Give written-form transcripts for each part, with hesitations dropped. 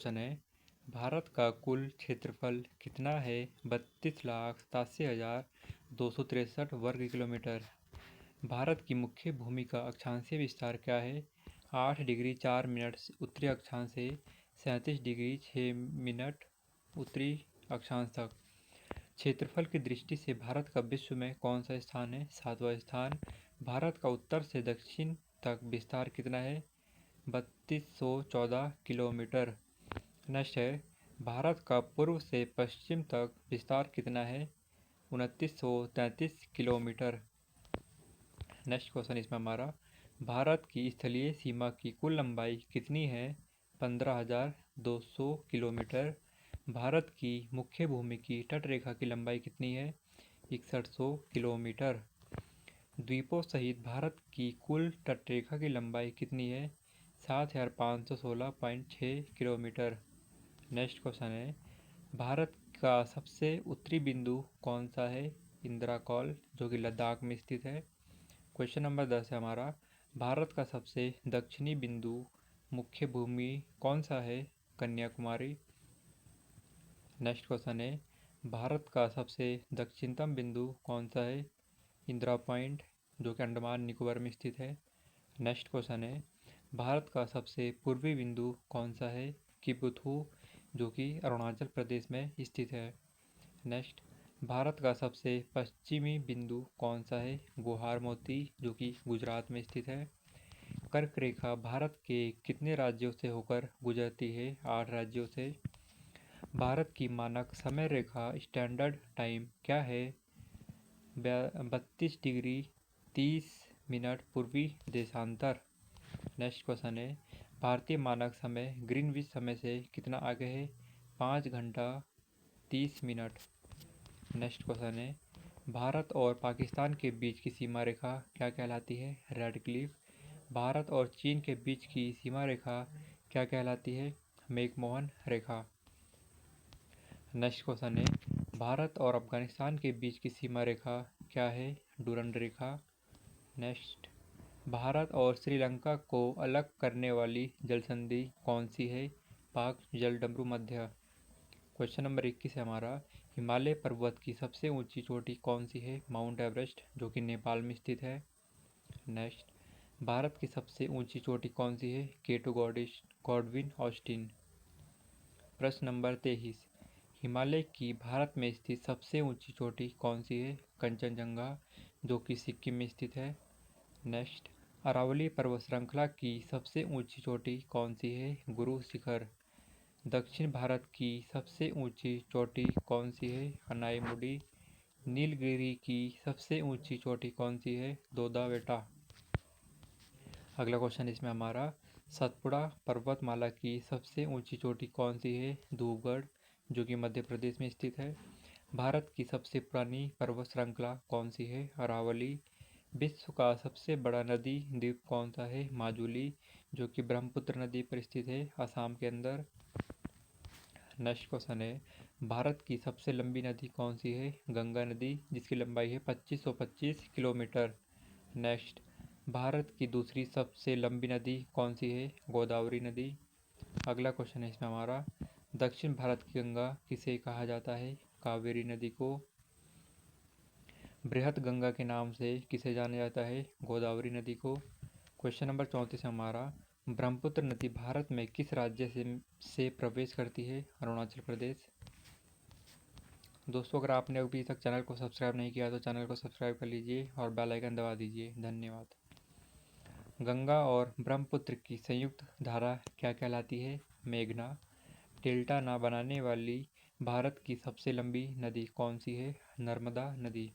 Question है, भारत का कुल क्षेत्रफल कितना है? 32,87,263 वर्ग किलोमीटर। भारत की मुख्य भूमि का अक्षांशीय विस्तार क्या है? 8 डिग्री 4 मिनट उत्तरी अक्षांश से 37 डिग्री 6 मिनट उत्तरी अक्षांश तक। क्षेत्रफल की दृष्टि से भारत का विश्व में कौन सा स्थान है? 7वां स्थान। भारत का उत्तर से दक्षिण तक विस्तार कितना है? 3214 किलोमीटर। नेक्स्ट है, भारत का पूर्व से पश्चिम तक विस्तार कितना है? 2933 किलोमीटर। नेक्स्ट क्वेश्चन इसमें हमारा, भारत की स्थलीय सीमा की कुल लंबाई कितनी है? 15,200 किलोमीटर। भारत की मुख्य भूमि की तटरेखा की लंबाई कितनी है? 6100 किलोमीटर। द्वीपों सहित भारत की कुल तटरेखा की लंबाई कितनी है? 7,516.6 किलोमीटर। नेक्स्ट क्वेश्चन है, भारत का सबसे उत्तरी बिंदु कौन सा है? इंदिरा कॉल, जो कि लद्दाख में स्थित है। क्वेश्चन नंबर 10 है हमारा, भारत का सबसे दक्षिणी बिंदु मुख्य भूमि कौन सा है? कन्याकुमारी। नेक्स्ट क्वेश्चन है, भारत का सबसे दक्षिणतम बिंदु कौन सा है? इंदिरा पॉइंट, जो कि अंडमान निकोबार में स्थित है। नेक्स्ट क्वेश्चन है, भारत का सबसे पूर्वी बिंदु कौन सा है? किबुथु, जो कि अरुणाचल प्रदेश में स्थित है। नेक्स्ट, भारत का सबसे पश्चिमी बिंदु कौन सा है? गुहार मोती, जो कि गुजरात में स्थित है। कर्क रेखा भारत के कितने राज्यों से होकर गुजरती है? 8 राज्यों से। भारत की मानक समय रेखा स्टैंडर्ड टाइम क्या है? 32 डिग्री 30 मिनट पूर्वी देशांतर। नेक्स्ट क्वेश्चन है, भारतीय मानक समय ग्रीनविच समय से कितना आगे है? 5 घंटा 30 मिनट। नेक्स्ट क्वेश्चन है, भारत और पाकिस्तान के बीच की सीमा रेखा क्या कहलाती है? Red Cliff. भारत और चीन के बीच की सीमा रेखा क्या कहलाती है? मैकमोहन रेखा। नेक्स्ट क्वेश्चन है, भारत और अफगानिस्तान के बीच की सीमा रेखा क्या है? डूरंड रेखा। नेक्स्ट, भारत और श्रीलंका को अलग करने वाली जलसंधि कौन सी है? पाक जलडमरू मध्य। क्वेश्चन नंबर 21 है हमारा, हिमालय पर्वत की सबसे ऊंची चोटी कौन सी है? माउंट एवरेस्ट, जो कि नेपाल में स्थित है। नेक्स्ट, भारत की सबसे ऊंची चोटी कौन सी है? केटू गॉडविन ऑस्टिन। प्रश्न नंबर 23, हिमालय की भारत में स्थित सबसे ऊंची चोटी कौन सी है? कंचनजंगा, जो कि सिक्किम में स्थित है। नेक्स्ट, अरावली पर्वत श्रृंखला की सबसे ऊंची चोटी कौन सी है? गुरु शिखर। दक्षिण भारत की सबसे ऊंची चोटी कौन सी है? अनाईमुडी। नीलगिरी की सबसे ऊंची चोटी कौन सी है? दोदा बेटा। अगला क्वेश्चन इसमें हमारा, सतपुड़ा पर्वतमाला की सबसे ऊंची चोटी कौन सी है? धूपगढ़, जो कि मध्य प्रदेश में स्थित है। भारत की सबसे पुरानी पर्वत श्रृंखला कौन सी है? अरावली। विश्व का सबसे बड़ा नदी द्वीप कौन सा है? माजुली, जो कि ब्रह्मपुत्र नदी पर स्थित है, असम के अंदर। नेक्स्ट क्वेश्चन है, भारत की सबसे लंबी नदी कौन सी है? गंगा नदी, जिसकी लंबाई है 2525 किलोमीटर। नेक्स्ट, भारत की दूसरी सबसे लंबी नदी कौन सी है? गोदावरी नदी। अगला क्वेश्चन है इसमें हमारा, दक्षिण भारत की गंगा किसे कहा जाता है? कावेरी नदी को। बृहत गंगा के नाम से किसे जाना जाता है? गोदावरी नदी को। क्वेश्चन नंबर 34 हमारा, ब्रह्मपुत्र नदी भारत में किस राज्य से प्रवेश करती है? अरुणाचल प्रदेश। दोस्तों, अगर आपने अभी तक चैनल को सब्सक्राइब नहीं किया तो चैनल को सब्सक्राइब कर लीजिए और बेल आइकन दबा दीजिए। धन्यवाद। गंगा और ब्रह्मपुत्र की संयुक्त धारा क्या कहलाती है? मेघना। डेल्टा ना बनाने वाली भारत की सबसे लंबी नदी कौन सी है? नर्मदा नदी।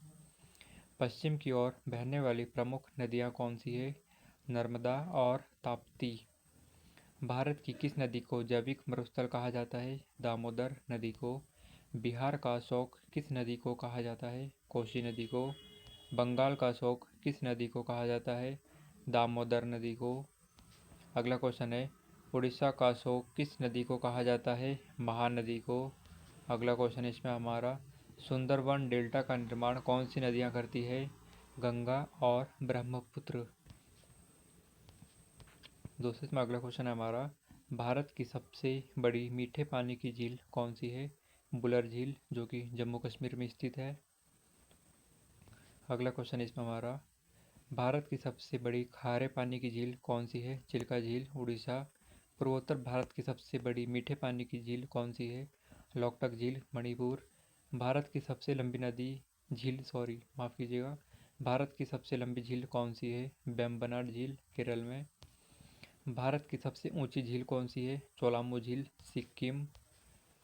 पश्चिम की ओर बहने वाली प्रमुख नदियाँ कौन सी है? नर्मदा और ताप्ती। भारत की किस नदी को जैविक मरुस्थल कहा जाता है? दामोदर नदी को। बिहार का शोक किस नदी को कहा जाता है? कोसी नदी को। बंगाल का शोक किस नदी को कहा जाता है? दामोदर नदी को। अगला क्वेश्चन है, उड़ीसा का शोक किस नदी को कहा जाता है? महानदी को। अगला क्वेश्चन इसमें हमारा, सुंदरवन डेल्टा का निर्माण कौन सी नदियाँ करती है? गंगा और ब्रह्मपुत्र। दोस्तों, इसमें अगला क्वेश्चन है हमारा, भारत की सबसे बड़ी मीठे पानी की झील कौन सी है? बुलर झील, जो कि जम्मू कश्मीर में स्थित है। अगला क्वेश्चन इसमें हमारा, भारत की सबसे बड़ी खारे पानी की झील कौन सी है? चिल्का झील, उड़ीसा। पूर्वोत्तर भारत की सबसे बड़ी मीठे पानी की झील कौन सी है? लोकटक झील, मणिपुर। भारत की सबसे लंबी नदी झील सॉरी माफ़ कीजिएगा, भारत की सबसे लंबी झील कौन सी है? वेम्बनाड झील, केरल में। भारत की सबसे ऊंची झील कौन सी है? चोलामू झील, सिक्किम।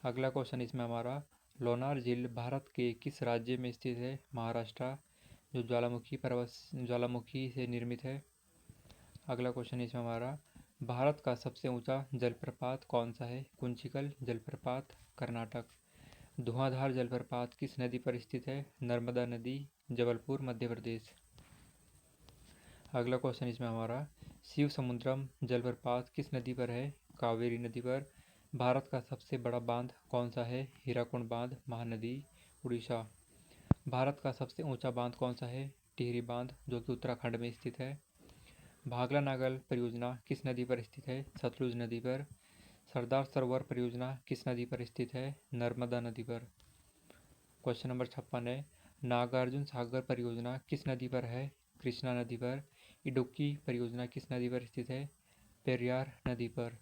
अगला क्वेश्चन इसमें हमारा, लोनार झील भारत के किस राज्य में स्थित है? महाराष्ट्र, जो ज्वालामुखी से निर्मित है। अगला क्वेश्चन इसमें हमारा, भारत का सबसे ऊंचा जलप्रपात कौन सा है? कुंचिकल जलप्रपात, कर्नाटक। धुआंधार जलप्रपात किस नदी पर स्थित है? नर्मदा नदी, जबलपुर, मध्य प्रदेश। अगला क्वेश्चन इसमें हमारा, शिव समुद्रम जलप्रपात किस नदी पर है? कावेरी नदी पर। भारत का सबसे बड़ा बांध कौन सा है? हीराकुंड बांध, महानदी, उड़ीसा। भारत का सबसे ऊंचा बांध कौन सा है? टिहरी बांध, जो कि उत्तराखंड में स्थित है। भागला नागल परियोजना किस नदी पर स्थित है? सतलुज नदी पर। सरदार सरोवर परियोजना किस नदी पर स्थित है? नर्मदा नदी पर। क्वेश्चन नंबर 56 है, नागार्जुन सागर परियोजना किस नदी पर है? कृष्णा नदी पर। इडुक्की परियोजना किस नदी पर स्थित है? पेरियार नदी पर।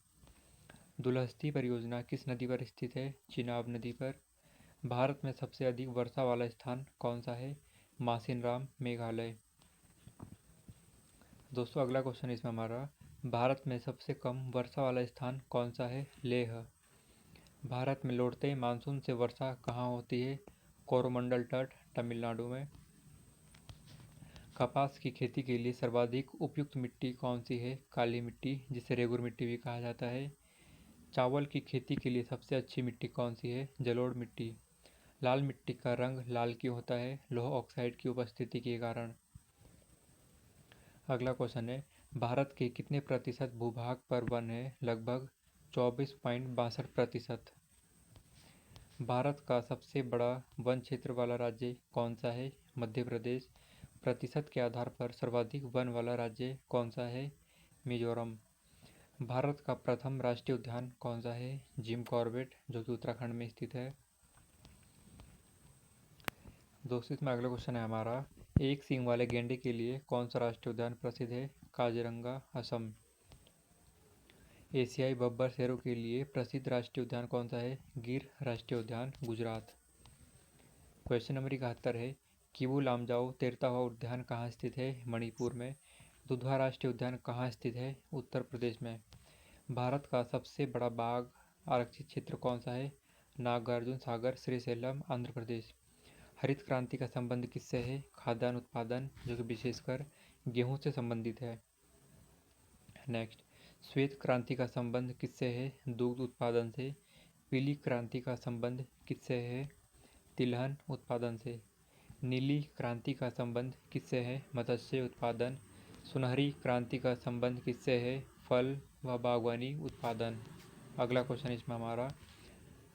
दुलहस्ती परियोजना किस नदी पर स्थित है? चिनाब नदी पर। भारत में सबसे अधिक वर्षा वाला स्थान कौन सा है? मासिनराम, मेघालय। दोस्तों अगला क्वेश्चन इसमें हमारा, भारत में सबसे कम वर्षा वाला स्थान कौन सा है? लेह। भारत में लौटते मानसून से वर्षा कहाँ होती है? कोरोमंडल तट, तमिलनाडु में। कपास की खेती के लिए सर्वाधिक उपयुक्त मिट्टी कौन सी है? काली मिट्टी, जिसे रेगुर मिट्टी भी कहा जाता है। चावल की खेती के लिए सबसे अच्छी मिट्टी कौन सी है? जलोढ़ मिट्टी। लाल मिट्टी का रंग लाल क्यों होता है? लौह ऑक्साइड की उपस्थिति के कारण। अगला क्वेश्चन है, भारत के कितने प्रतिशत भूभाग पर वन है? लगभग 24.62%। भारत का सबसे बड़ा वन क्षेत्र वाला राज्य कौन सा है? मध्य प्रदेश। प्रतिशत के आधार पर सर्वाधिक वन वाला राज्य कौन सा है? मिजोरम। भारत का प्रथम राष्ट्रीय उद्यान कौन सा है? जिम कॉर्बेट, जो कि उत्तराखंड में स्थित है। दोस्तों इसमें अगला क्वेश्चन है हमारा, एक सींग वाले गैंडे के लिए कौन सा राष्ट्रीय उद्यान प्रसिद्ध है? काजीरंगा, असम। एशियाई बब्बर शेरों के लिए प्रसिद्ध राष्ट्रीय उद्यान कौन सा है? गिर राष्ट्रीय उद्यान, गुजरात। क्वेश्चन नंबर 71 है, किबू लामजाओ तैरता हुआ उद्यान कहाँ स्थित है? मणिपुर में। दुधवा राष्ट्रीय उद्यान कहाँ स्थित है? उत्तर प्रदेश में। भारत का सबसे बड़ा बाघ आरक्षित क्षेत्र कौन सा है? नागार्जुन सागर, श्रीशैलम, आंध्र प्रदेश। हरित क्रांति का संबंध किससे है? खाद्यान्न उत्पादन, जो कि विशेषकर गेहूं से संबंधित है। नेक्स्ट, श्वेत क्रांति का संबंध किससे है? दुग्ध उत्पादन से। पीली क्रांति का संबंध किससे है? तिलहन उत्पादन से। नीली क्रांति का संबंध किससे है? मत्स्य उत्पादन। सुनहरी क्रांति का संबंध किससे है? फल व बागवानी उत्पादन। अगला क्वेश्चन इसमें हमारा,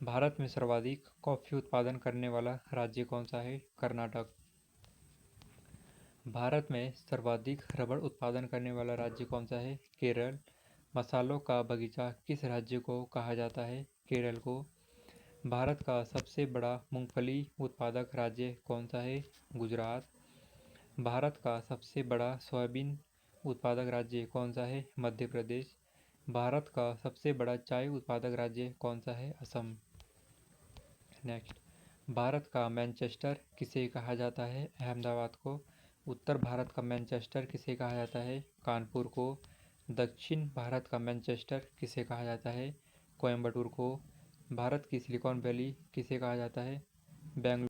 भारत में सर्वाधिक कॉफी उत्पादन करने वाला राज्य कौन सा है? कर्नाटक। भारत में सर्वाधिक रबड़ उत्पादन करने वाला राज्य कौन सा है? केरल। मसालों का बगीचा किस राज्य को कहा जाता है? केरल को। भारत का सबसे बड़ा मूंगफली उत्पादक राज्य कौन सा है? गुजरात। भारत का सबसे बड़ा सोयाबीन उत्पादक राज्य कौन सा है? मध्य प्रदेश। भारत का सबसे बड़ा चाय उत्पादक राज्य कौन सा है? असम। नेक्स्ट, भारत का मैनचेस्टर किसे कहा जाता है? अहमदाबाद को। उत्तर भारत का मैनचेस्टर किसे कहा जाता है? कानपुर को। दक्षिण भारत का मैनचेस्टर किसे कहा जाता है? कोयम्बटूर को। भारत की सिलिकॉन वैली किसे कहा जाता है? बेंगलुरु।